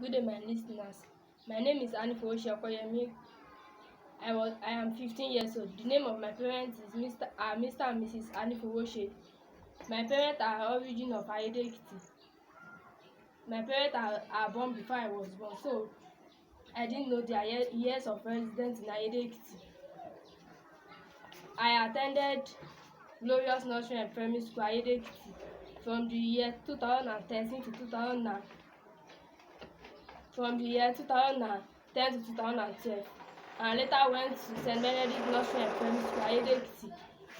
Good day, my listeners. My name is Anifowose Opeyemi. I am 15 years old. The name of my parents is Mr. and Mrs. Anifowose. My parents are origin of Aiyede-Ekiti. My parents are born before I was born, so I didn't know their years of residence in Aiyede-Ekiti. I attended Glorious Nursery and Primary School, Aiyede-Ekiti, from the year 2013 to 2000. From the year 2010 to 2012, and later went to St. Benedict Nursery and Primary School, Aiyede-Ekiti,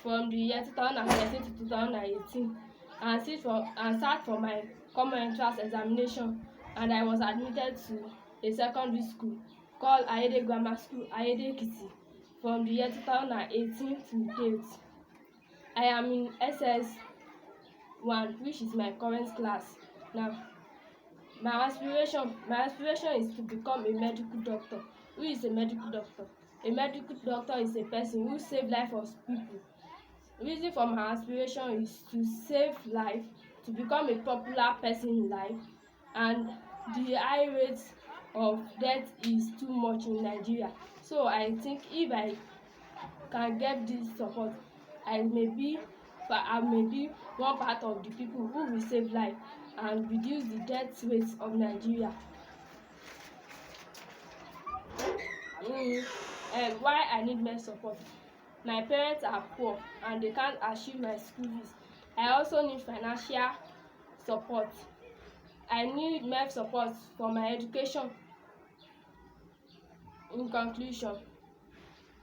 from the year 2013 to 2018, and sat for my common entrance examination, and I was admitted to a secondary school called Aiyede Grammar School, Aiyede-Ekiti, from the year 2018 to date. I am in SS1, which is my current class now. My aspiration is to become a medical doctor. Who is a medical doctor? A medical doctor is a person who saves life of people. The reason for my aspiration is to save life, to become a popular person in life, and the high rate of death is too much in Nigeria. So I think if I can get this support, I may be one part of the people who will save life and reduce the death rate of Nigeria. Why I need MEF support? My parents are poor and they can't achieve my school fees. I also need financial support. I need MEF support for my education. In conclusion,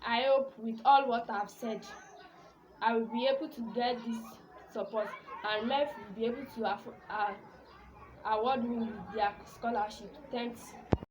I hope with all what I've said, I will be able to get this support, and MEF will be able to award me with their scholarship. Thanks.